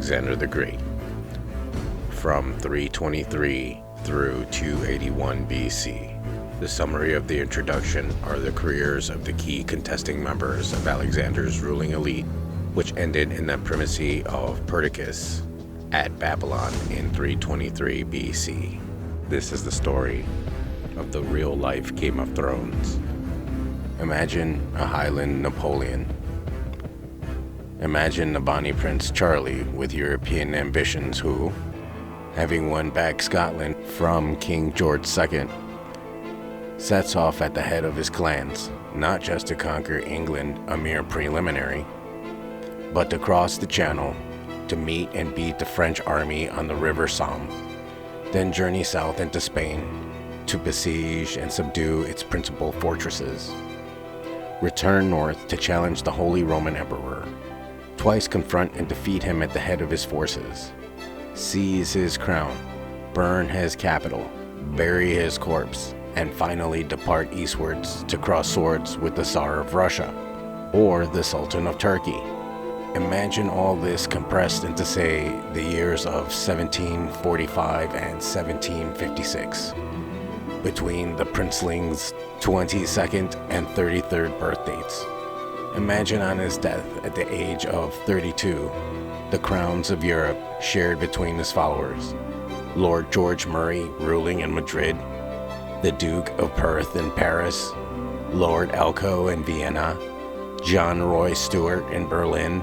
Alexander the Great. From 323 through 281 BC. The summary of the introduction are the careers of the key contesting members of Alexander's ruling elite, which ended in the primacy of Perdiccas at Babylon in 323 BC. This is the story of the real-life Game of Thrones. Imagine a Highland Napoleon. Imagine the Bonnie Prince Charlie with European ambitions who, having won back Scotland from King George II, sets off at the head of his clans, not just to conquer England, a mere preliminary, but to cross the Channel to meet and beat the French army on the River Somme, then journey south into Spain to besiege and subdue its principal fortresses, return north to challenge the Holy Roman Emperor, twice confront and defeat him at the head of his forces, seize his crown, burn his capital, bury his corpse, and finally depart eastwards to cross swords with the Tsar of Russia or the Sultan of Turkey. Imagine all this compressed into, say, the years of 1745 and 1756, between the princeling's 22nd and 33rd birthdates. Imagine on his death at the age of 32, the crowns of Europe shared between his followers: Lord George Murray ruling in Madrid, the Duke of Perth in Paris, Lord Elcho in Vienna, John Roy Stuart in Berlin,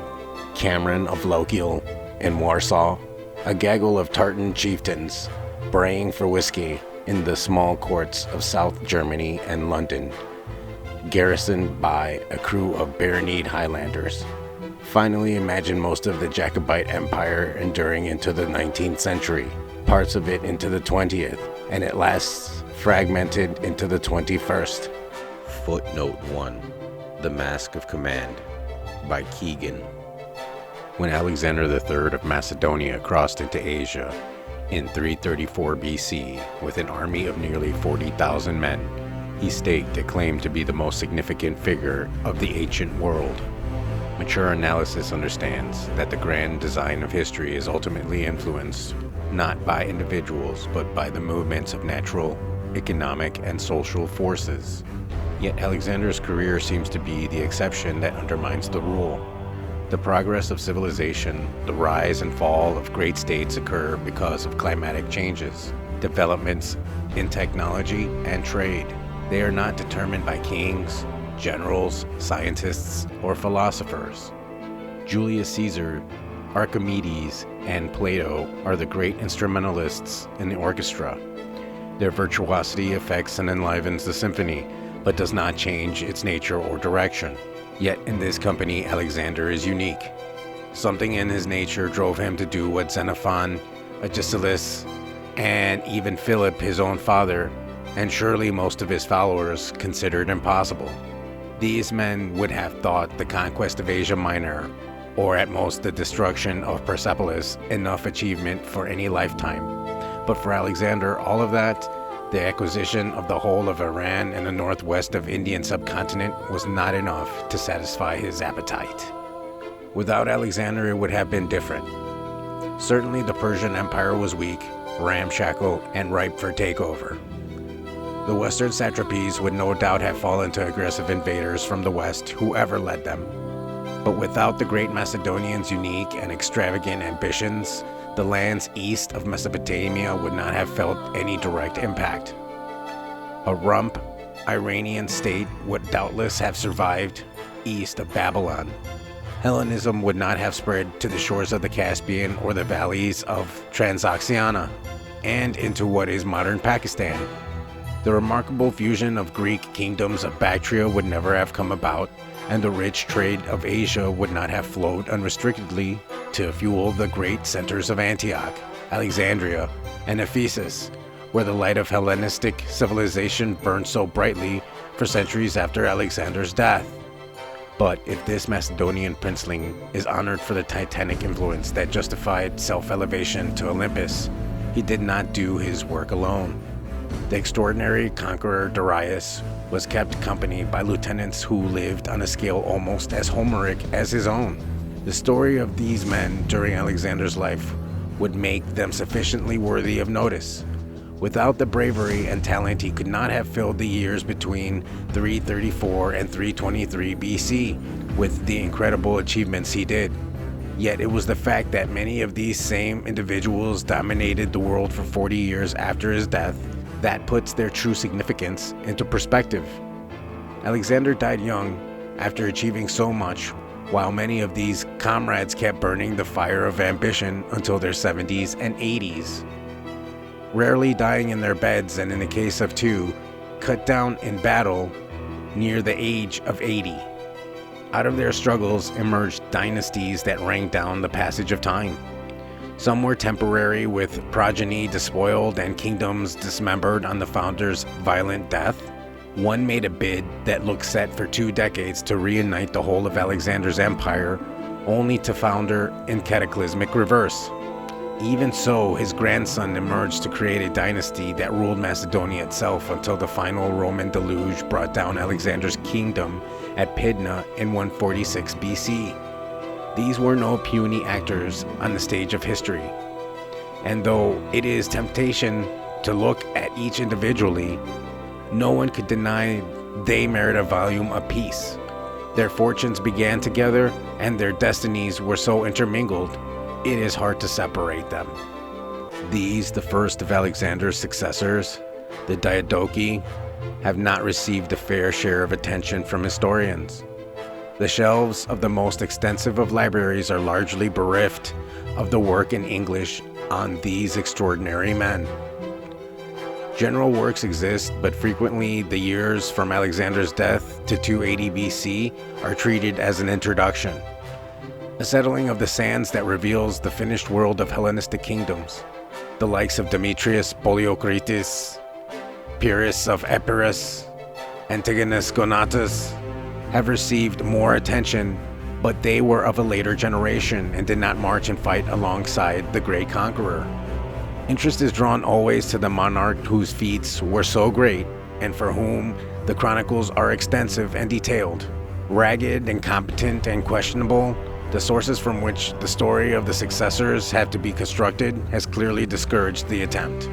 Cameron of Lochiel in Warsaw, a gaggle of tartan chieftains braying for whiskey in the small courts of South Germany and London, garrisoned by a crew of bare-kneed Highlanders. Finally, imagine most of the Jacobite Empire enduring into the 19th century, parts of it into the 20th, and at last fragmented into the 21st. Footnote 1. The Mask of Command by Keegan. When Alexander III of Macedonia crossed into Asia in 334 BC with an army of nearly 40,000 men, he staked a claim to be the most significant figure of the ancient world. Mature analysis understands that the grand design of history is ultimately influenced not by individuals but by the movements of natural, economic, and social forces. Yet Alexander's career seems to be the exception that undermines the rule. The progress of civilization, the rise and fall of great states occur because of climatic changes, developments in technology and trade. They are not determined by kings, generals, scientists, or philosophers. Julius Caesar, Archimedes, and Plato are the great instrumentalists in the orchestra. Their virtuosity affects and enlivens the symphony, but does not change its nature or direction. Yet in this company, Alexander is unique. Something in his nature drove him to do what Xenophon, Agesilaus, and even Philip, his own father, and surely most of his followers, considered impossible. These men would have thought the conquest of Asia Minor, or at most the destruction of Persepolis, enough achievement for any lifetime. But for Alexander, all of that, the acquisition of the whole of Iran and the northwest of Indian subcontinent, was not enough to satisfy his appetite. Without Alexander, it would have been different. Certainly the Persian Empire was weak, ramshackle, and ripe for takeover. The western satrapies would no doubt have fallen to aggressive invaders from the west, whoever led them. But without the great Macedonians' unique and extravagant ambitions, the lands east of Mesopotamia would not have felt any direct impact. A rump Iranian state would doubtless have survived east of Babylon. Hellenism would not have spread to the shores of the Caspian or the valleys of Transoxiana and into what is modern Pakistan. The remarkable fusion of Greek kingdoms of Bactria would never have come about, and the rich trade of Asia would not have flowed unrestrictedly to fuel the great centers of Antioch, Alexandria, and Ephesus, where the light of Hellenistic civilization burned so brightly for centuries after Alexander's death. But if this Macedonian princeling is honored for the titanic influence that justified self-elevation to Olympus, he did not do his work alone. The extraordinary conqueror Darius was kept company by lieutenants who lived on a scale almost as Homeric as his own. The story of these men during Alexander's life would make them sufficiently worthy of notice. Without the bravery and talent, he could not have filled the years between 334 and 323 BC with the incredible achievements he did. Yet it was the fact that many of these same individuals dominated the world for 40 years after his death that puts their true significance into perspective. Alexander died young after achieving so much, while many of these comrades kept burning the fire of ambition until their 70s and 80s. Rarely dying in their beds, and in the case of two, cut down in battle near the age of 80. Out of their struggles emerged dynasties that rang down the passage of time. Some were temporary, with progeny despoiled and kingdoms dismembered on the founder's violent death. One made a bid that looked set for 2 decades to reunite the whole of Alexander's empire, only to founder in cataclysmic reverse. Even so, his grandson emerged to create a dynasty that ruled Macedonia itself until the final Roman deluge brought down Alexander's kingdom at Pydna in 146 BC. These were no puny actors on the stage of history. And though it is temptation to look at each individually, no one could deny they merit a volume apiece. Their fortunes began together, and their destinies were so intermingled, it is hard to separate them. These, the first of Alexander's successors, the Diadochi, have not received a fair share of attention from historians. The shelves of the most extensive of libraries are largely bereft of the work in English on these extraordinary men. General works exist, but frequently the years from Alexander's death to 280 BC are treated as an introduction, a settling of the sands that reveals the finished world of Hellenistic kingdoms. The likes of Demetrius Poliorcetes, Pyrrhus of Epirus, Antigonus Gonatas have received more attention, but they were of a later generation and did not march and fight alongside the great conqueror. Interest is drawn always to the monarch whose feats were so great and for whom the chronicles are extensive and detailed. Ragged, incompetent, and questionable, the sources from which the story of the successors have to be constructed has clearly discouraged the attempt.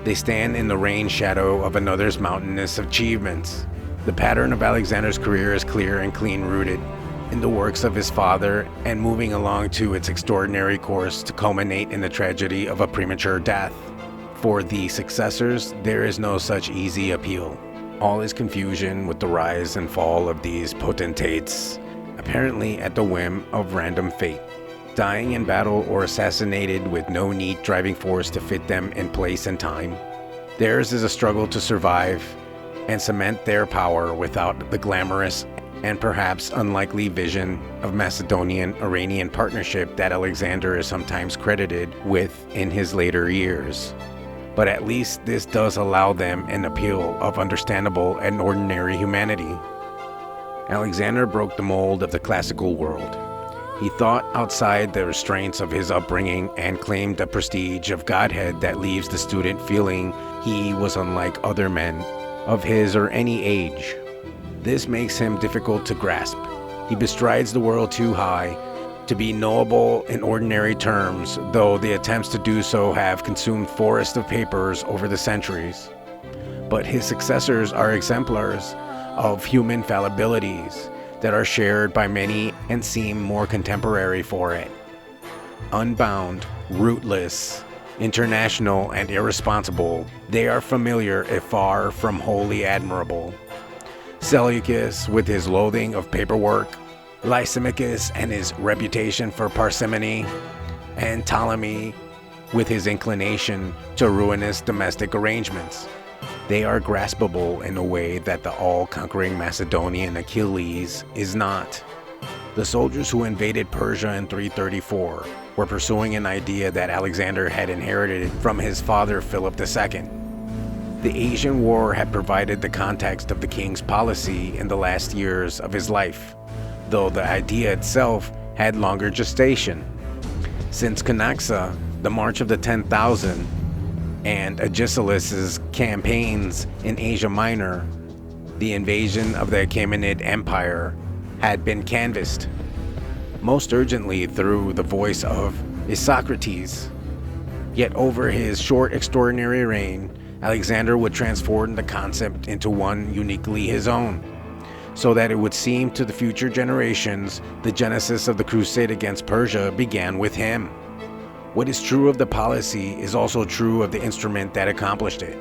They stand in the rain shadow of another's mountainous achievements. The pattern of Alexander's career is clear and clean-rooted in the works of his father, and moving along to its extraordinary course to culminate in the tragedy of a premature death. For the successors, there is no such easy appeal. All is confusion with the rise and fall of these potentates, apparently at the whim of random fate, dying in battle or assassinated with no neat driving force to fit them in place and time. Theirs is a struggle to survive and cement their power without the glamorous and perhaps unlikely vision of Macedonian-Iranian partnership that Alexander is sometimes credited with in his later years. But at least this does allow them an appeal of understandable and ordinary humanity. Alexander broke the mold of the classical world. He thought outside the restraints of his upbringing and claimed a prestige of godhead that leaves the student feeling he was unlike other men of his or any age. This makes him difficult to grasp. He bestrides the world too high to be knowable in ordinary terms, though the attempts to do so have consumed forests of papers over the centuries. But his successors are exemplars of human fallibilities that are shared by many and seem more contemporary for it. Unbound, rootless, international, and irresponsible, they are familiar if far from wholly admirable. Seleucus, with his loathing of paperwork, Lysimachus and his reputation for parsimony, and Ptolemy, with his inclination to ruinous domestic arrangements. They are graspable in a way that the all-conquering Macedonian Achilles is not. The soldiers who invaded Persia in 334 were pursuing an idea that Alexander had inherited from his father Philip II. The Asian War had provided the context of the king's policy in the last years of his life, though the idea itself had longer gestation. Since Cunaxa, the March of the 10,000, and Agesilaus's campaigns in Asia Minor, the invasion of the Achaemenid Empire had been canvassed. most urgently through the voice of Socrates. Yet over his short, extraordinary reign, Alexander would transform the concept into one uniquely his own, so that it would seem to the future generations the genesis of the crusade against Persia began with him. What is true of the policy is also true of the instrument that accomplished it.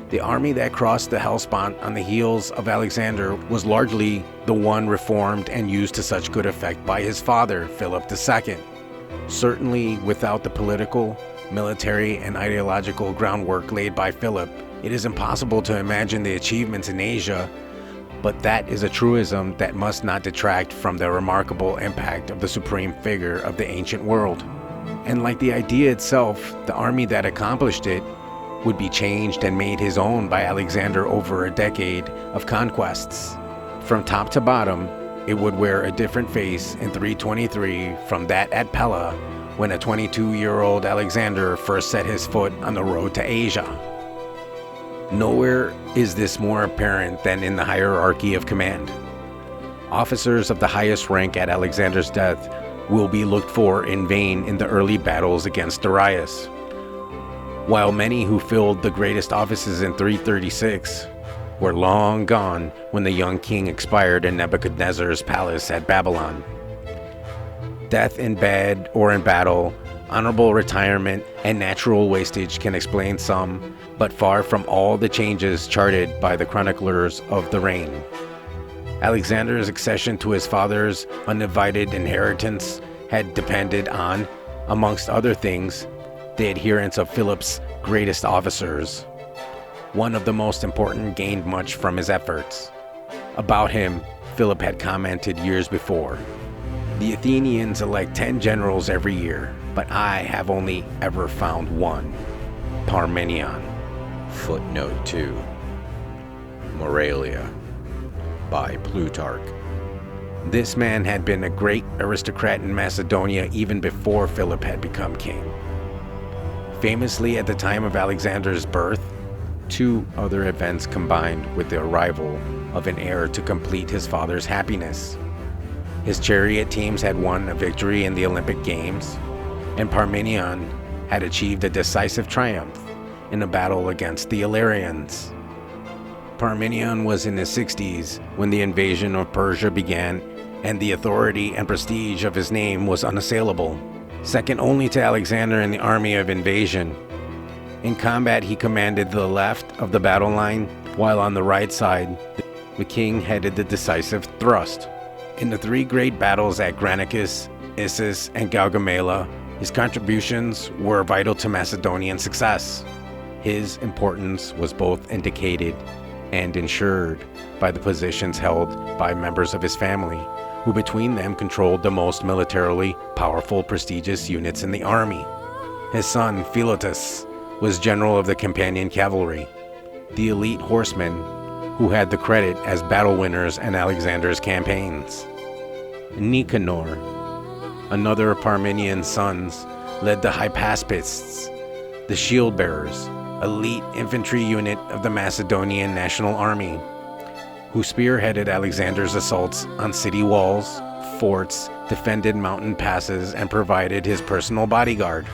The army that crossed the Hellespont on the heels of Alexander was largely the one reformed and used to such good effect by his father, Philip II. Certainly without the political, military, and ideological groundwork laid by Philip, it is impossible to imagine the achievements in Asia, but that is a truism that must not detract from the remarkable impact of the supreme figure of the ancient world. And like the idea itself, the army that accomplished it would be changed and made his own by Alexander over a decade of conquests. From top to bottom, it would wear a different face in 323 from that at Pella, when a 22-year-old Alexander first set his foot on the road to Asia. Nowhere is this more apparent than in the hierarchy of command. Officers of the highest rank at Alexander's death will be looked for in vain in the early battles against Darius, while many who filled the greatest offices in 336 were long gone when the young king expired in Nebuchadnezzar's palace at Babylon. Death in bed or in battle, honorable retirement, and natural wastage can explain some, but far from all the changes charted by the chroniclers of the reign. Alexander's accession to his father's undivided inheritance had depended on, amongst other things, the adherence of Philip's greatest officers. One of the most important gained much from his efforts. About him, Philip had commented years before, "The Athenians elect 10 generals every year, but I have only ever found one, Parmenion." Footnote 2. Moralia by Plutarch. This man had been a great aristocrat in Macedonia even before Philip had become king. Famously, at the time of Alexander's birth, 2 other events combined with the arrival of an heir to complete his father's happiness. His chariot teams had won a victory in the Olympic Games, and Parmenion had achieved a decisive triumph in a battle against the Illyrians. Parmenion was in his 60s when the invasion of Persia began, and the authority and prestige of his name was unassailable, second only to Alexander in the army of invasion. In combat, he commanded the left of the battle line, while on the right side, the king headed the decisive thrust. In the 3 great battles at Granicus, Issus, and Gaugamela, his contributions were vital to Macedonian success. His importance was both indicated and ensured by the positions held by members of his family, who between them controlled the most militarily powerful, prestigious units in the army. His son, Philotas, was general of the companion cavalry, the elite horsemen who had the credit as battle winners in Alexander's campaigns. Nicanor, another of Parmenion's sons, led the Hypaspists, the shield-bearers, elite infantry unit of the Macedonian National Army, who spearheaded Alexander's assaults on city walls, forts, defended mountain passes, and provided his personal bodyguard.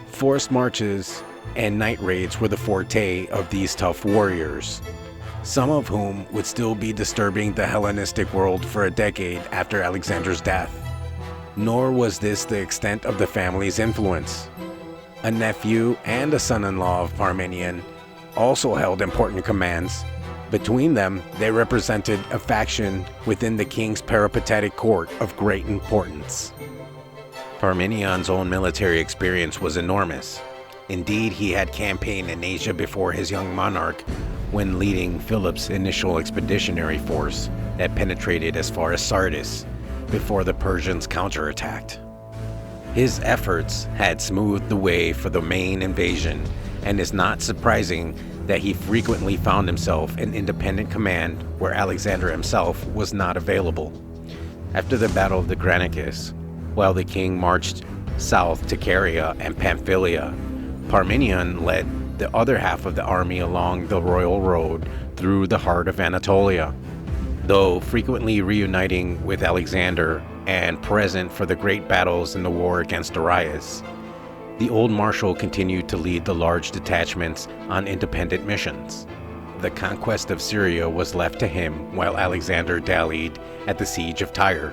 Forced marches and night raids were the forte of these tough warriors, some of whom would still be disturbing the Hellenistic world for a decade after Alexander's death. Nor was this the extent of the family's influence. A nephew and a son-in-law of Parmenion also held important commands. Between them, they represented a faction within the king's peripatetic court of great importance. Parmenion's own military experience was enormous. Indeed, he had campaigned in Asia before his young monarch when leading Philip's initial expeditionary force that penetrated as far as Sardis before the Persians counterattacked. His efforts had smoothed the way for the main invasion, and it's not surprising that he frequently found himself in independent command where Alexander himself was not available. After the Battle of the Granicus, while the king marched south to Caria and Pamphylia, Parmenion led the other half of the army along the royal road through the heart of Anatolia. Though frequently reuniting with Alexander and present for the great battles in the war against Darius. The old marshal continued to lead the large detachments on independent missions. The conquest of Syria was left to him while Alexander dallied at the siege of Tyre.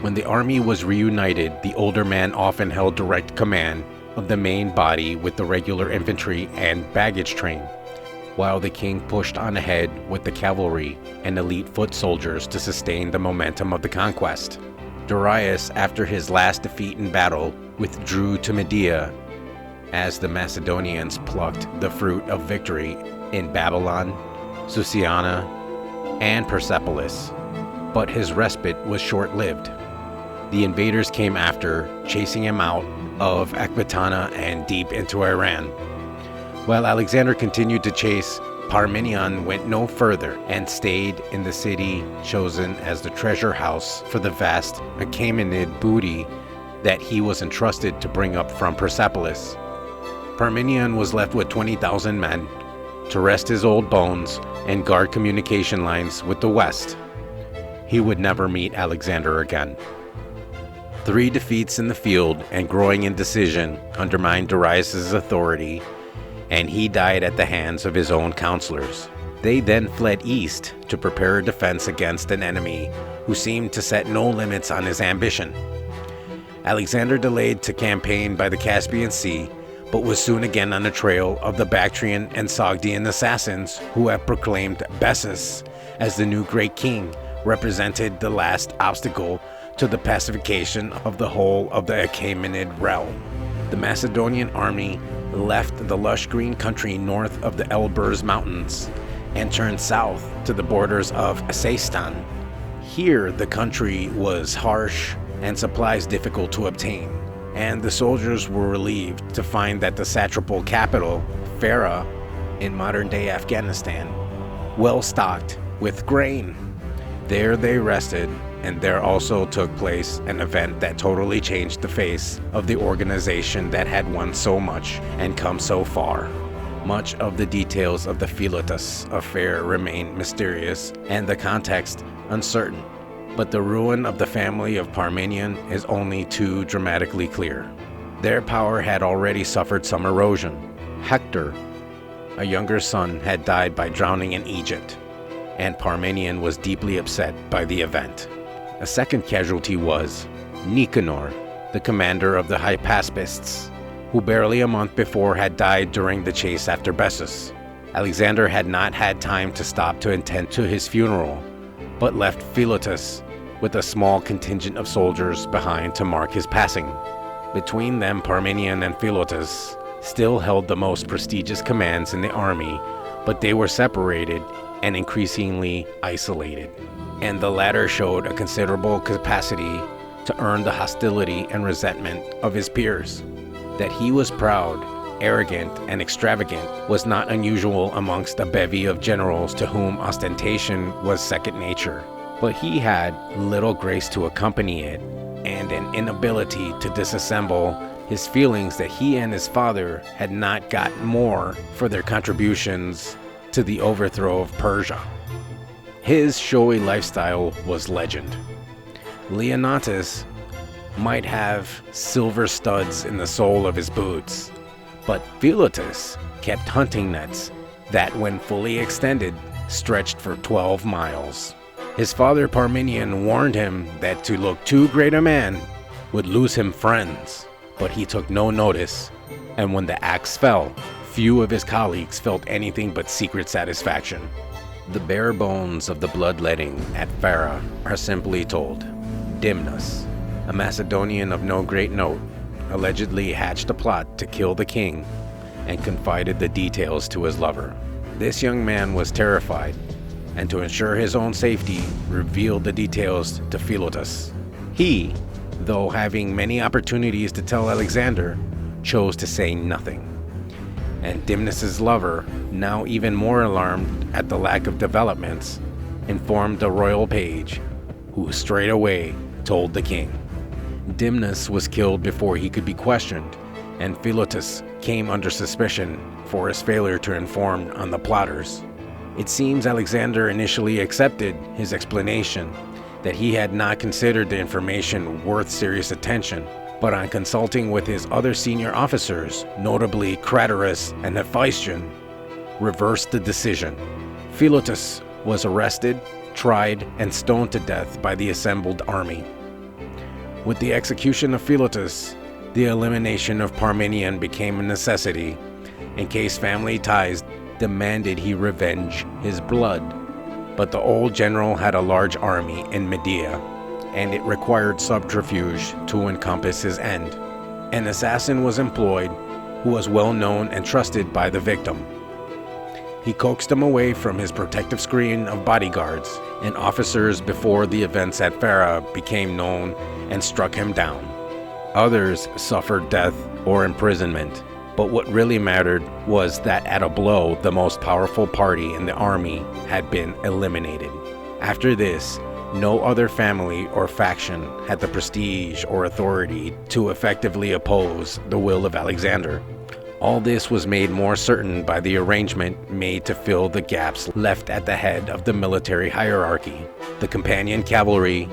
When the army was reunited, the older man often held direct command of the main body with the regular infantry and baggage train, while the king pushed on ahead with the cavalry and elite foot soldiers to sustain the momentum of the conquest. Darius, after his last defeat in battle, withdrew to Media as the Macedonians plucked the fruit of victory in Babylon, Susiana, and Persepolis. But his respite was short-lived. The invaders came after, chasing him out of Ecbatana and deep into Iran. While Alexander continued to chase, Parmenion went no further and stayed in the city chosen as the treasure house for the vast Achaemenid booty that he was entrusted to bring up from Persepolis. Parmenion was left with 20,000 men to rest his old bones and guard communication lines with the West. He would never meet Alexander again. 3 defeats in the field and growing indecision undermined Darius's authority, and he died at the hands of his own counselors. They then fled east to prepare a defense against an enemy who seemed to set no limits on his ambition. Alexander delayed to campaign by the Caspian Sea, but was soon again on the trail of the Bactrian and Sogdian assassins who have proclaimed Bessus as the new great king, represented the last obstacle to the pacification of the whole of the Achaemenid realm. The Macedonian army left the lush green country north of the Elburz Mountains and turned south to the borders of Seistan. Here the country was harsh and supplies difficult to obtain, and the soldiers were relieved to find that the satrapal capital, Farah, in modern-day Afghanistan, well stocked with grain. There they rested, and there also took place an event that totally changed the face of the organization that had won so much and come so far. Much of the details of the Philotas affair remain mysterious and the context uncertain, but the ruin of the family of Parmenion is only too dramatically clear. Their power had already suffered some erosion. Hector, a younger son, had died by drowning in Egypt, and Parmenion was deeply upset by the event. A second casualty was Nicanor, the commander of the Hypaspists, who barely a month before had died during the chase after Bessus. Alexander had not had time to stop to attend to his funeral, but left Philotas with a small contingent of soldiers behind to mark his passing. Between them, Parmenion and Philotas still held the most prestigious commands in the army, but they were separated and increasingly isolated, and the latter showed a considerable capacity to earn the hostility and resentment of his peers. That he was proud, arrogant, and extravagant was not unusual amongst a bevy of generals to whom ostentation was second nature, but he had little grace to accompany it, and an inability to disassemble his feelings that he and his father had not got more for their contributions to the overthrow of Persia. His showy lifestyle was legend. Leonatus might have silver studs in the sole of his boots, but Philotas kept hunting nets that, when fully extended, stretched for 12 miles. His father Parmenion warned him that to look too great a man would lose him friends, but he took no notice, and when the axe fell, few of his colleagues felt anything but secret satisfaction. The bare bones of the bloodletting at Farah are simply told. Dimnus, a Macedonian of no great note, allegedly hatched a plot to kill the king and confided the details to his lover. This young man was terrified, and to ensure his own safety, revealed the details to Philotas. He, though having many opportunities to tell Alexander, chose to say nothing. And Dimnus's lover, now even more alarmed at the lack of developments, informed the royal page, who straightway told the king. Dimnus was killed before he could be questioned, and Philotas came under suspicion for his failure to inform on the plotters. It seems Alexander initially accepted his explanation that he had not considered the information worth serious attention, but on consulting with his other senior officers, notably Craterus and Hephaestion, reversed the decision. Philotas was arrested, tried, and stoned to death by the assembled army. With the execution of Philotas, the elimination of Parmenion became a necessity, in case family ties demanded he revenge his blood. But the old general had a large army in Medea, and it required subterfuge to encompass his end. An assassin was employed who was well known and trusted by the victim. He coaxed him away from his protective screen of bodyguards, and officers before the events at Farah became known and struck him down. Others suffered death or imprisonment, but what really mattered was that at a blow, the most powerful party in the army had been eliminated. After this, no other family or faction had the prestige or authority to effectively oppose the will of Alexander. All this was made more certain by the arrangement made to fill the gaps left at the head of the military hierarchy. The companion cavalry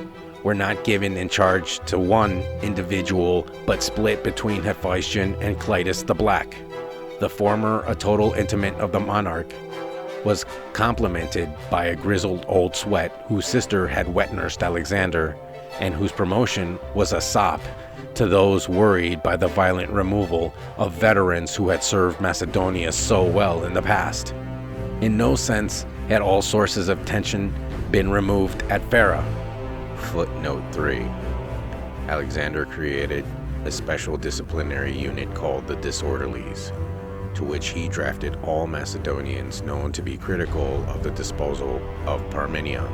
were not given in charge to one individual, but split between Hephaestion and Clitus the Black. The former, a total intimate of the monarch, was complemented by a grizzled old sweat whose sister had wet-nursed Alexander, and whose promotion was a sop to those worried by the violent removal of veterans who had served Macedonia so well in the past. In no sense had all sources of tension been removed at Farah. Footnote 3. Alexander created a special disciplinary unit called the Disorderlies, to which he drafted all Macedonians known to be critical of the disposal of Parmenion.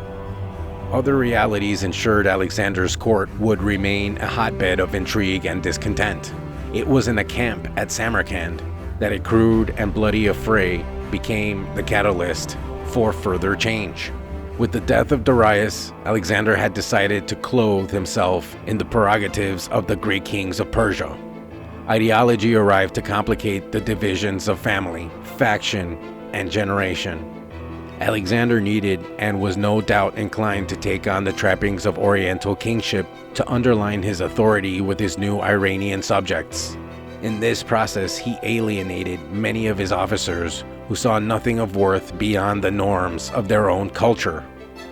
Other realities ensured Alexander's court would remain a hotbed of intrigue and discontent. It was in a camp at Samarkand that a crude and bloody affray became the catalyst for further change. With the death of Darius, Alexander had decided to clothe himself in the prerogatives of the great kings of Persia. Ideology arrived to complicate the divisions of family, faction, and generation. Alexander needed and was no doubt inclined to take on the trappings of Oriental kingship to underline his authority with his new Iranian subjects. In this process, he alienated many of his officers who saw nothing of worth beyond the norms of their own culture.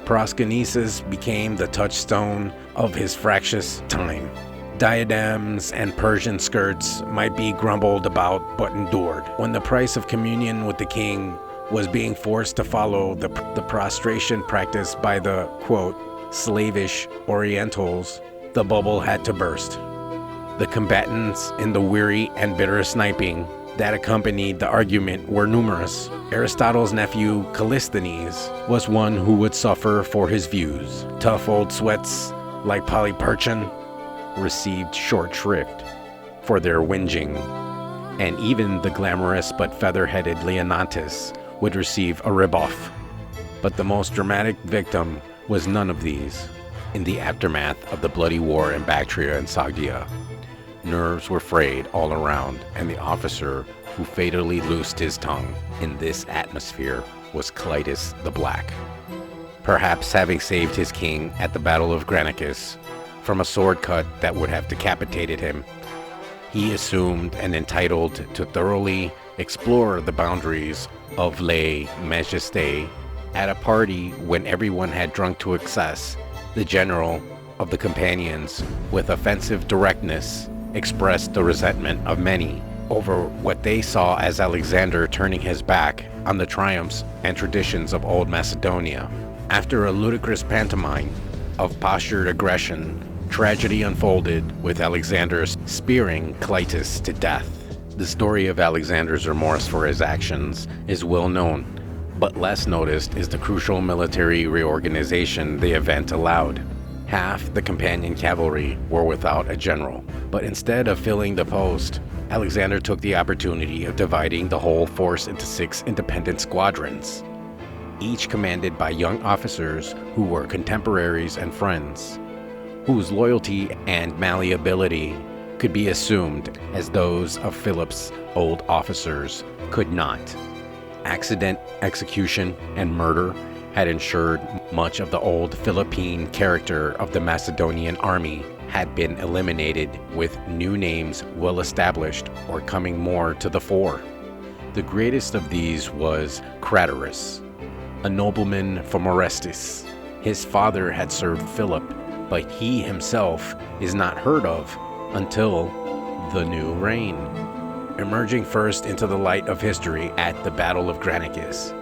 Proskynesis became the touchstone of his fractious time. Diadems and Persian skirts might be grumbled about but endured. When the price of communion with the king was being forced to follow the prostration practiced by the, quote, slavish Orientals, the bubble had to burst. The combatants in the weary and bitter sniping that accompanied the argument were numerous. Aristotle's nephew Callisthenes was one who would suffer for his views. Tough old sweats like Polyperchon received short shrift for their whinging, and even the glamorous but feather-headed Leonnatus would receive a rebuff. But the most dramatic victim was none of these. In the aftermath of the bloody war in Bactria and Sogdia, nerves were frayed all around, and the officer who fatally loosed his tongue in this atmosphere was Clitus the Black. Perhaps having saved his king at the Battle of Granicus from a sword cut that would have decapitated him, he assumed and entitled to thoroughly explore the boundaries of lay majesté. At a party when everyone had drunk to excess, the general of the companions, with offensive directness, expressed the resentment of many over what they saw as Alexander turning his back on the triumphs and traditions of old Macedonia. After a ludicrous pantomime of postured aggression, tragedy unfolded with Alexander spearing Clitus to death. The story of Alexander's remorse for his actions is well known, but less noticed is the crucial military reorganization the event allowed. Half the companion cavalry were without a general, but instead of filling the post, Alexander took the opportunity of dividing the whole force into 6 independent squadrons, each commanded by young officers who were contemporaries and friends, whose loyalty and malleability could be assumed as those of Philip's old officers could not. Accident, execution, and murder had ensured much of the old Philippine character of the Macedonian army had been eliminated, with new names well established or coming more to the fore. The greatest of these was Craterus, a nobleman from Orestis. His father had served Philip, but he himself is not heard of until the new reign, emerging first into the light of history at the Battle of Granicus.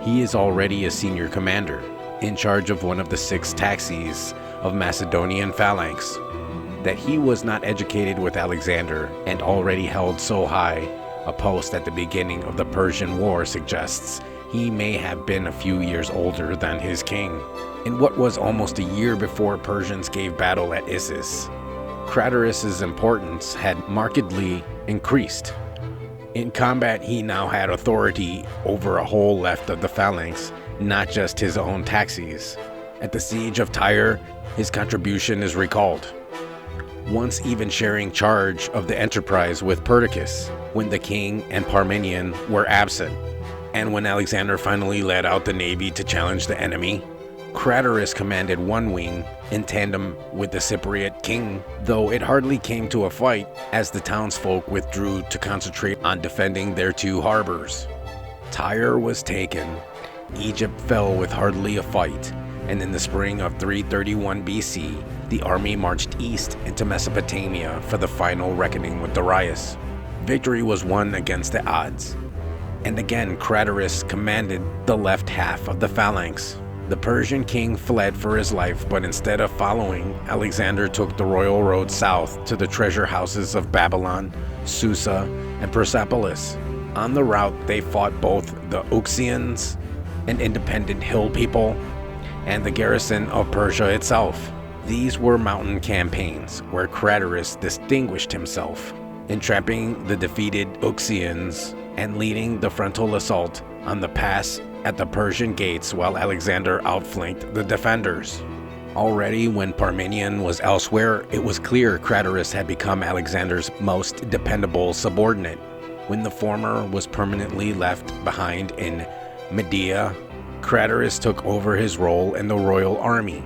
He is already a senior commander, in charge of one of the 6 taxis of Macedonian phalanx. That he was not educated with Alexander and already held so high a post at the beginning of the Persian War suggests he may have been a few years older than his king. In what was almost a year before Persians gave battle at Issus, Craterus's importance had markedly increased. In combat, he now had authority over a whole left of the phalanx, not just his own taxis. At the siege of Tyre, his contribution is recalled, once even sharing charge of the enterprise with Perdiccas when the king and Parmenion were absent. And when Alexander finally led out the navy to challenge the enemy, Craterus commanded one wing in tandem with the Cypriot king, though it hardly came to a fight as the townsfolk withdrew to concentrate on defending their 2 harbors. Tyre was taken, Egypt fell with hardly a fight, and in the spring of 331 BC, the army marched east into Mesopotamia for the final reckoning with Darius. Victory was won against the odds, and again Craterus commanded the left half of the phalanx. The Persian king fled for his life, but instead of following, Alexander took the royal road south to the treasure houses of Babylon, Susa, and Persepolis. On the route, they fought both the Uxians, an independent hill people, and the garrison of Persia itself. These were mountain campaigns where Craterus distinguished himself, entrapping the defeated Uxians and leading the frontal assault on the pass at the Persian gates while Alexander outflanked the defenders. Already when Parmenion was elsewhere, it was clear Craterus had become Alexander's most dependable subordinate. When the former was permanently left behind in Medea, Craterus took over his role in the royal army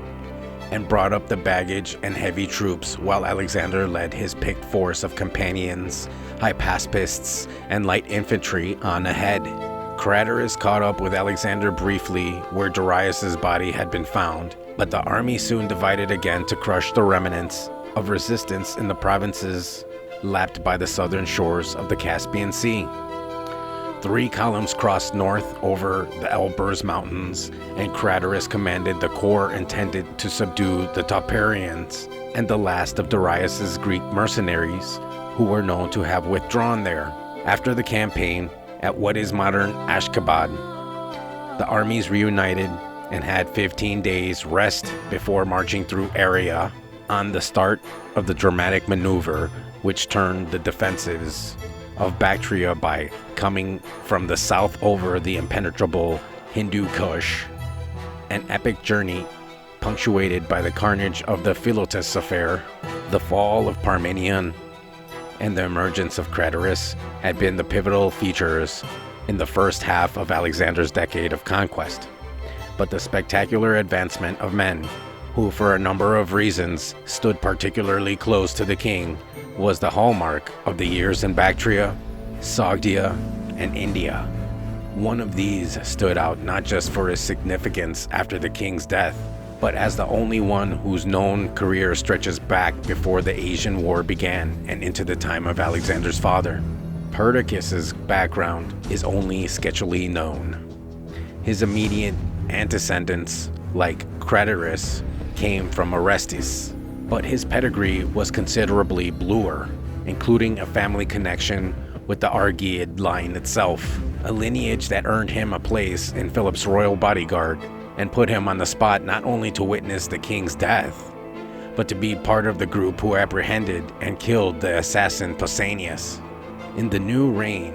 and brought up the baggage and heavy troops while Alexander led his picked force of companions, hypaspists, and light infantry on ahead. Craterus caught up with Alexander briefly where Darius's body had been found, but the army soon divided again to crush the remnants of resistance in the provinces lapped by the southern shores of the Caspian Sea. 3 columns crossed north over the Elburz Mountains, and Craterus commanded the corps intended to subdue the Tauparians and the last of Darius's Greek mercenaries, who were known to have withdrawn there. After the campaign at what is modern Ashgabat, the armies reunited and had 15 days rest before marching through Area on the start of the dramatic maneuver which turned the defenses of Bactria by coming from the south over the impenetrable Hindu Kush, an epic journey punctuated by the carnage of the Philotas affair. The fall of Parmenion and the emergence of Craterus had been the pivotal features in the first half of Alexander's decade of conquest. But the spectacular advancement of men who, for a number of reasons, stood particularly close to the king was the hallmark of the years in Bactria, Sogdia, and India. One of these stood out not just for his significance after the king's death, but as the only one whose known career stretches back before the Asian War began and into the time of Alexander's father. Perdiccas' background is only sketchily known. His immediate antecedents, like Craterus, came from Orestis, but his pedigree was considerably bluer, including a family connection with the Argead line itself, a lineage that earned him a place in Philip's royal bodyguard and put him on the spot not only to witness the king's death, but to be part of the group who apprehended and killed the assassin Pausanias. In the new reign,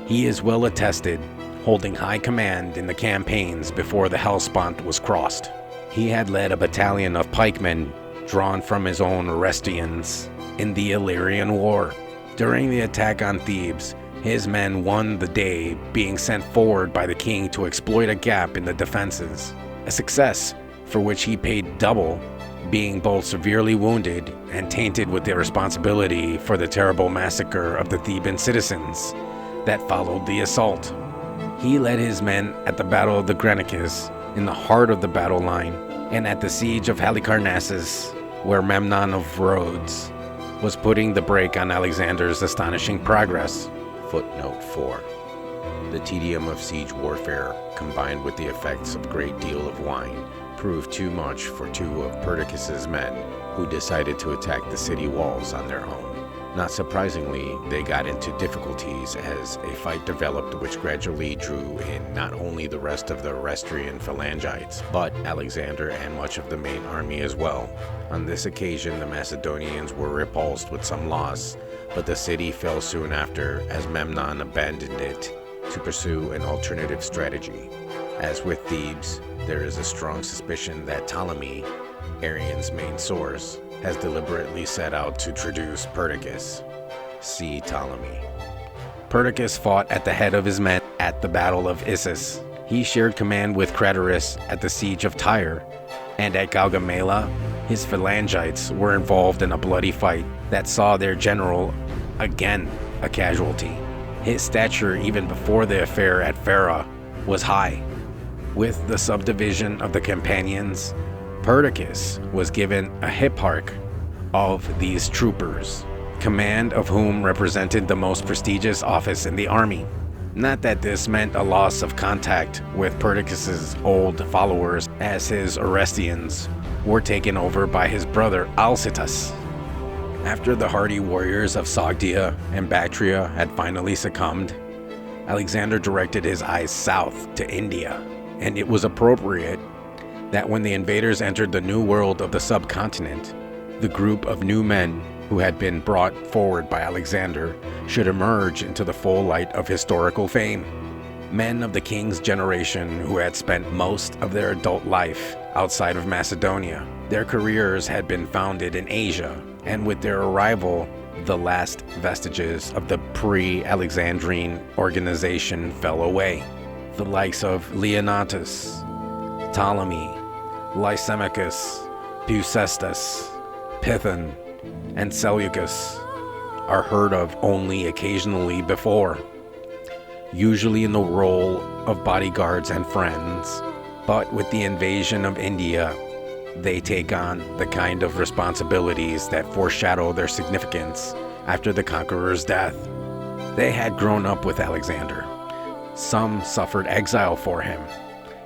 he is well attested, holding high command in the campaigns before the Hellespont was crossed. He had led a battalion of pikemen drawn from his own Orestians in the Illyrian War. During the attack on Thebes, his men won the day, being sent forward by the king to exploit a gap in the defenses. a success for which he paid double, being both severely wounded and tainted with the responsibility for the terrible massacre of the Theban citizens that followed the assault. He led his men at the Battle of the Granicus in the heart of the battle line, and at the siege of Halicarnassus, where Memnon of Rhodes was putting the brake on Alexander's astonishing progress. Footnote 4. The tedium of siege warfare, combined with the effects of a great deal of wine, proved too much for two of Perdiccas's men, who decided to attack the city walls on their own. Not surprisingly, they got into difficulties as a fight developed which gradually drew in not only the rest of the Restrian phalangites, but Alexander and much of the main army as well. On this occasion, the Macedonians were repulsed with some loss, but the city fell soon after as Memnon abandoned it to pursue an alternative strategy. As with Thebes, there is a strong suspicion that Ptolemy, Arrian's main source, has deliberately set out to traduce Perdiccas. See Ptolemy. Perdiccas fought at the head of his men at the Battle of Issus. He shared command with Craterus at the siege of Tyre, and at Gaugamela, his phalangites were involved in a bloody fight that saw their general, again, a casualty. His stature even before the affair at Phera was high. With the subdivision of the Campanians, Perdiccas was given a hipparch of these troopers, command of whom represented the most prestigious office in the army. Not that this meant a loss of contact with Perdiccas's old followers, as his Orestians were taken over by his brother Alcitus. After the hardy warriors of Sogdia and Bactria had finally succumbed, Alexander directed his eyes south to India, and it was appropriate that when the invaders entered the new world of the subcontinent, the group of new men who had been brought forward by Alexander should emerge into the full light of historical fame. Men of the king's generation who had spent most of their adult life outside of Macedonia. Their careers had been founded in Asia, and with their arrival, the last vestiges of the pre-Alexandrine organization fell away. The likes of Leonatus, Ptolemy, Lysimachus, Bucestus, Python, and Seleucus are heard of only occasionally before, usually in the role of bodyguards and friends, but with the invasion of India, they take on the kind of responsibilities that foreshadow their significance after the conqueror's death. They had grown up with Alexander. Some suffered exile for him,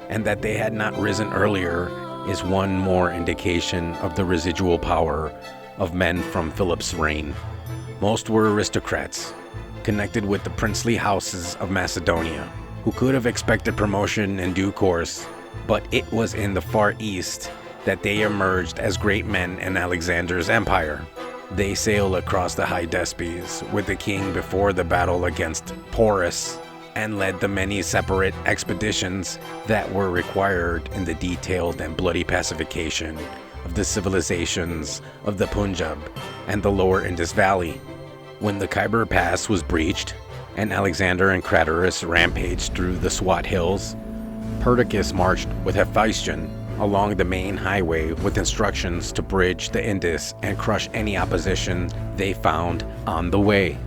and that they had not risen earlier is one more indication of the residual power of men from Philip's reign. Most were aristocrats, connected with the princely houses of Macedonia, who could have expected promotion in due course, but it was in the Far East that they emerged as great men in Alexander's empire. They sailed across the Hydaspes with the king before the battle against Porus, and led the many separate expeditions that were required in the detailed and bloody pacification of the civilizations of the Punjab and the lower Indus Valley. When the Khyber Pass was breached, and Alexander and Craterus rampaged through the Swat Hills, Perdiccas marched with Hephaestion along the main highway with instructions to bridge the Indus and crush any opposition they found on the way.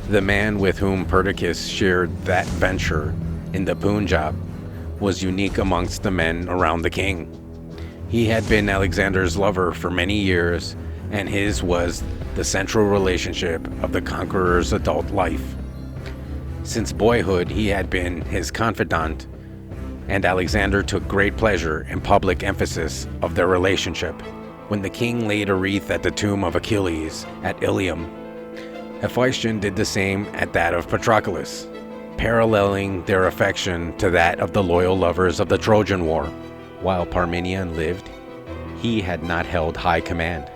The man with whom Perdiccas shared that venture in the Punjab was unique amongst the men around the king. He had been Alexander's lover for many years, and his was the central relationship of the conqueror's adult life. Since boyhood, he had been his confidant, and Alexander took great pleasure in public emphasis of their relationship. When the king laid a wreath at the tomb of Achilles at Ilium, Hephaestion did the same at that of Patroclus, paralleling their affection to that of the loyal lovers of the Trojan War. While Parmenion lived, he had not held high command.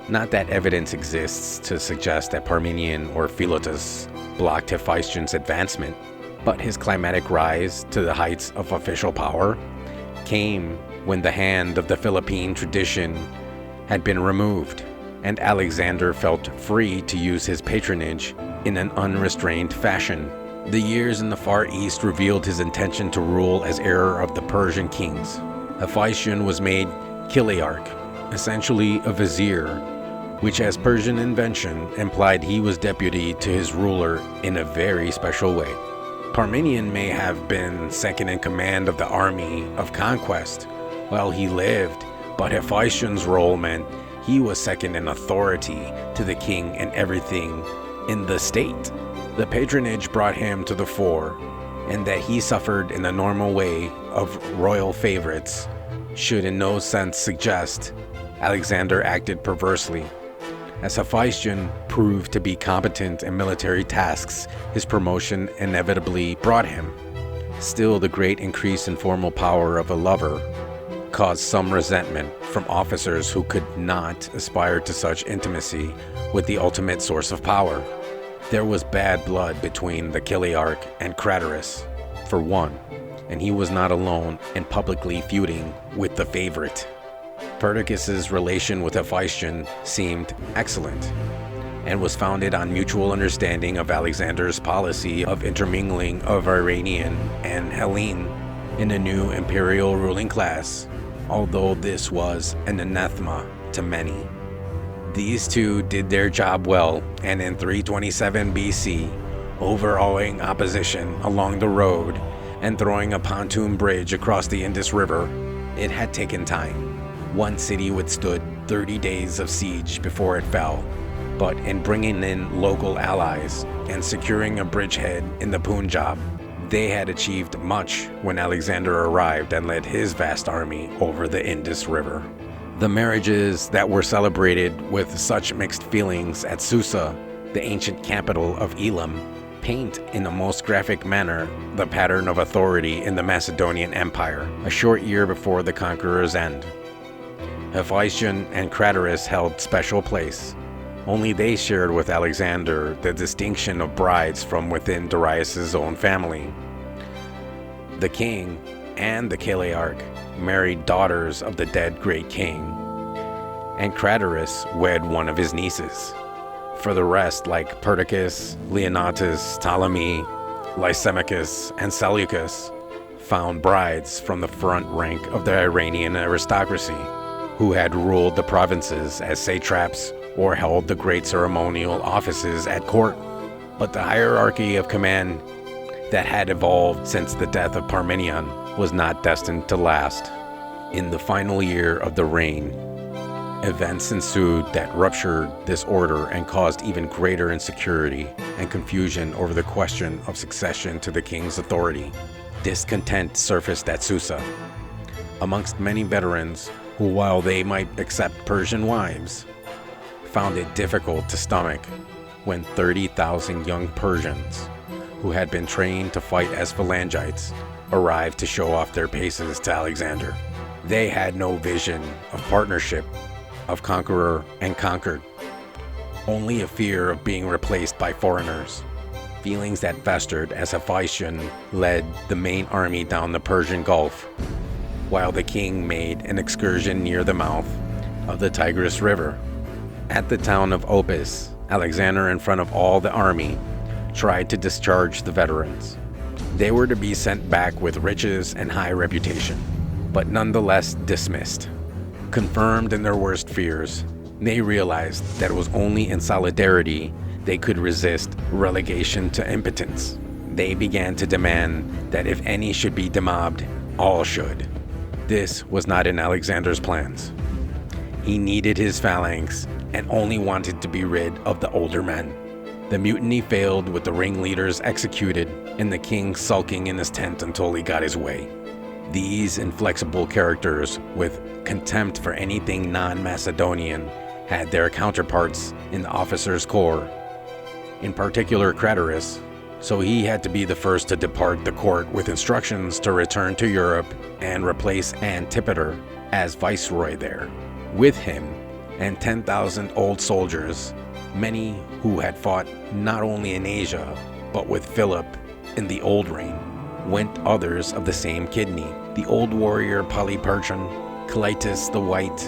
Not that evidence exists to suggest that Parmenion or Philotas blocked Hephaestion's advancement, but his climatic rise to the heights of official power came when the hand of the Philippine tradition had been removed, and Alexander felt free to use his patronage in an unrestrained fashion. The years in the Far East revealed his intention to rule as heir of the Persian kings. Hephaestion was made Chiliarch, essentially a vizier, which as Persian invention implied he was deputy to his ruler in a very special way. Parmenion may have been second in command of the army of conquest while he lived, but Hephaestion's role meant he was second in authority to the king in everything in the state. The patronage brought him to the fore, and that he suffered in the normal way of royal favorites should in no sense suggest Alexander acted perversely. As Hephaestion proved to be competent in military tasks, his promotion inevitably brought him. Still, the great increase in formal power of a lover caused some resentment from officers who could not aspire to such intimacy with the ultimate source of power. There was bad blood between the Chiliarch and Craterus, for one, and he was not alone in publicly feuding with the favorite. Perdiccas's relation with Hephaestion seemed excellent, and was founded on mutual understanding of Alexander's policy of intermingling of Iranian and Hellene in a new imperial ruling class, although this was an anathema to many. These two did their job well, and in 327 BC, overhauling opposition along the road and throwing a pontoon bridge across the Indus River, it had taken time. One city withstood 30 days of siege before it fell, but in bringing in local allies and securing a bridgehead in the Punjab, they had achieved much when Alexander arrived and led his vast army over the Indus River. The marriages that were celebrated with such mixed feelings at Susa, the ancient capital of Elam, paint in the most graphic manner the pattern of authority in the Macedonian Empire, a short year before the conqueror's end. Hephaestion and Craterus held special place. Only they shared with Alexander the distinction of brides from within Darius's own family. The king and the Chiliarch married daughters of the dead great king, and Craterus wed one of his nieces. For the rest, like Perdiccas, Leonatus, Ptolemy, Lysimachus, and Seleucus, found brides from the front rank of the Iranian aristocracy, who had ruled the provinces as satraps or held the great ceremonial offices at court. But the hierarchy of command that had evolved since the death of Parmenion was not destined to last. In the final year of the reign, events ensued that ruptured this order and caused even greater insecurity and confusion over the question of succession to the king's authority. Discontent surfaced at Susa amongst many veterans who, while they might accept Persian wives, found it difficult to stomach when 30,000 young Persians who had been trained to fight as phalangites arrived to show off their paces to Alexander. They had no vision of partnership, of conqueror and conquered, only a fear of being replaced by foreigners, feelings that festered as Hephaestion led the main army down the Persian Gulf, while the king made an excursion near the mouth of the Tigris River. At the town of Opis, Alexander, in front of all the army, tried to discharge the veterans. They were to be sent back with riches and high reputation, but nonetheless dismissed. Confirmed in their worst fears, they realized that it was only in solidarity they could resist relegation to impotence. They began to demand that if any should be demobbed, all should. This was not in Alexander's plans. He needed his phalanx and only wanted to be rid of the older men. The mutiny failed with the ringleaders executed and the king sulking in his tent until he got his way. These inflexible characters, with contempt for anything non-Macedonian, had their counterparts in the officers' corps, in particular Craterus, so he had to be the first to depart the court with instructions to return to Europe and replace Antipater as viceroy there. With him, and 10,000 old soldiers, many who had fought not only in Asia, but with Philip in the Old Reign, went others of the same kidney, the old warrior Polyperchon, Clytus the White,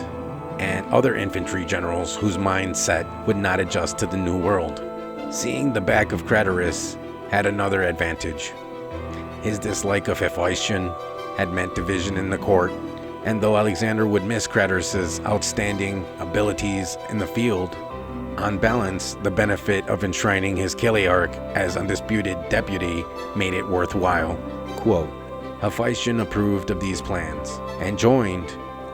and other infantry generals whose mindset would not adjust to the new world. Seeing the back of Craterus had another advantage. His dislike of Hephaestion had meant division in the court, and though Alexander would miss Craterus's outstanding abilities in the field, on balance, the benefit of enshrining his Chiliarch as undisputed deputy made it worthwhile. Quote, Hephaestion approved of these plans and joined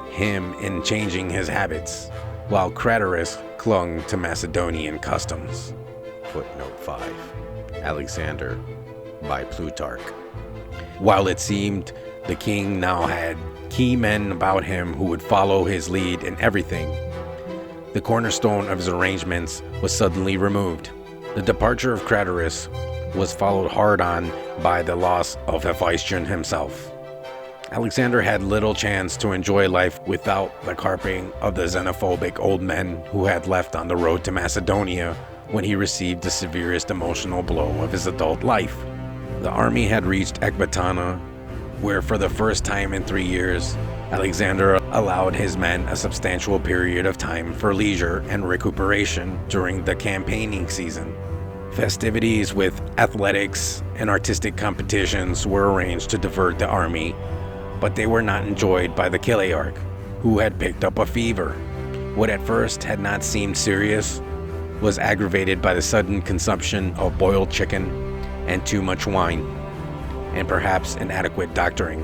him in changing his habits, while Craterus clung to Macedonian customs. Footnote 5. Alexander by Plutarch. While it seemed the king now had key men about him who would follow his lead in everything, the cornerstone of his arrangements was suddenly removed. The departure of Craterus was followed hard on by the loss of Hephaestion himself. Alexander had little chance to enjoy life without the carping of the xenophobic old men who had left on the road to Macedonia when he received the severest emotional blow of his adult life. The army had reached Ecbatana, where for the first time in 3 years, Alexander allowed his men a substantial period of time for leisure and recuperation during the campaigning season. Festivities with athletics and artistic competitions were arranged to divert the army, but they were not enjoyed by the Chiliarch, who had picked up a fever. What at first had not seemed serious was aggravated by the sudden consumption of boiled chicken and too much wine, and perhaps inadequate doctoring.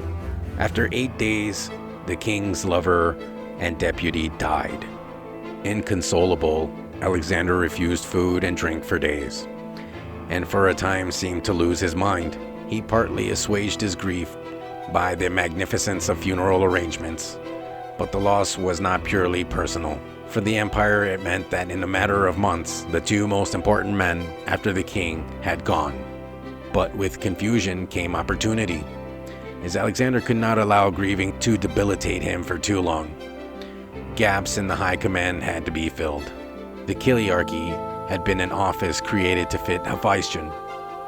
After 8 days, the king's lover and deputy died. Inconsolable, Alexander refused food and drink for days, and for a time seemed to lose his mind. He partly assuaged his grief by the magnificence of funeral arrangements, but the loss was not purely personal. For the empire, it meant that in a matter of months, the two most important men after the king had gone. But with confusion came opportunity, as Alexander could not allow grieving to debilitate him for too long. Gaps in the high command had to be filled. The Chiliarchy had been an office created to fit Hephaestion,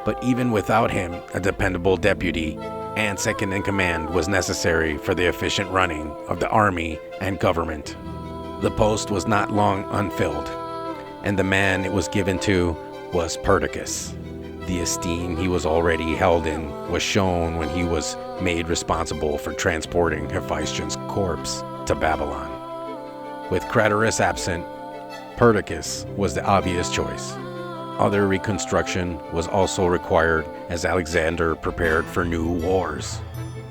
but even without him, a dependable deputy and second in command was necessary for the efficient running of the army and government. The post was not long unfilled, and the man it was given to was Perdiccas. The esteem he was already held in was shown when he was made responsible for transporting Hephaestion's corpse to Babylon. With Craterus absent, Perdiccas was the obvious choice. Other reconstruction was also required as Alexander prepared for new wars,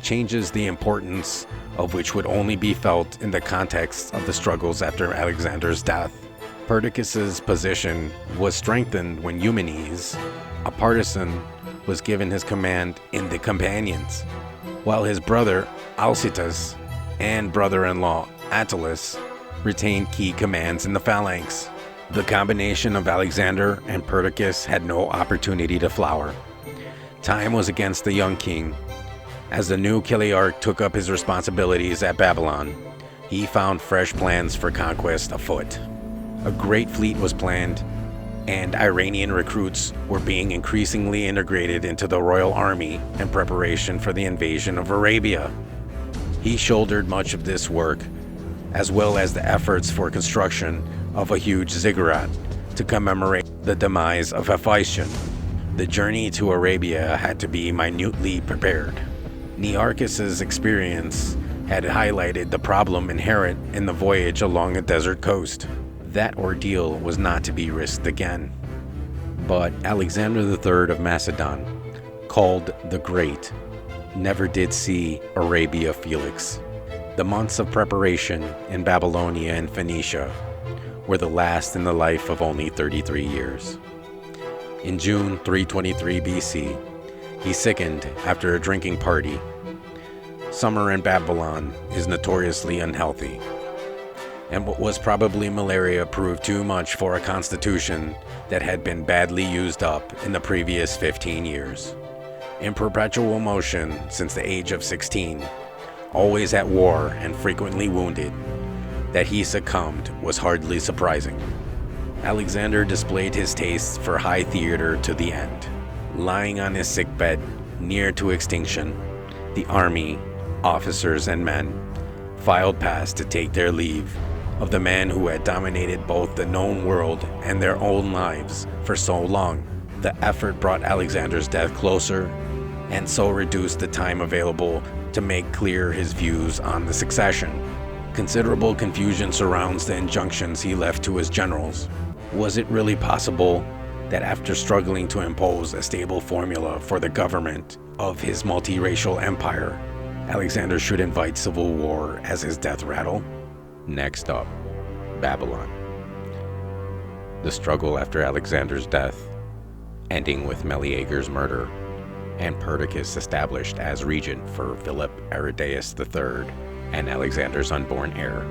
changes the importance of which would only be felt in the context of the struggles after Alexander's death. Perdiccas's position was strengthened when Eumenes, a partisan, was given his command in the Companions, while his brother Alcitus and brother-in-law Attalus retained key commands in the phalanx. The combination of Alexander and Perdiccas had no opportunity to flower. Time was against the young king. As the new Chiliarch took up his responsibilities at Babylon, he found fresh plans for conquest afoot. A great fleet was planned, and Iranian recruits were being increasingly integrated into the royal army in preparation for the invasion of Arabia. He shouldered much of this work, as well as the efforts for construction of a huge ziggurat to commemorate the demise of Hephaestion. The journey to Arabia had to be minutely prepared. Nearchus's experience had highlighted the problem inherent in the voyage along a desert coast. That ordeal was not to be risked again. But Alexander III of Macedon, called the Great, never did see Arabia Felix. The months of preparation in Babylonia and Phoenicia were the last in the life of only 33 years. In June 323 BC, he sickened after a drinking party. Summer in Babylon is notoriously unhealthy, and what was probably malaria proved too much for a constitution that had been badly used up in the previous 15 years. In perpetual motion since the age of 16, always at war and frequently wounded, that he succumbed was hardly surprising. Alexander displayed his taste for high theater to the end. Lying on his sickbed, near to extinction, the army, officers and men, filed past to take their leave of the man who had dominated both the known world and their own lives for so long. The effort brought Alexander's death closer, and so reduced the time available to make clear his views on the succession. Considerable confusion surrounds the injunctions he left to his generals. Was it really possible that after struggling to impose a stable formula for the government of his multiracial empire, Alexander should invite civil war as his death rattle? Next up, Babylon. The struggle after Alexander's death, ending with Meleager's murder, and Perdiccas established as regent for Philip Aridaeus III and Alexander's unborn heir,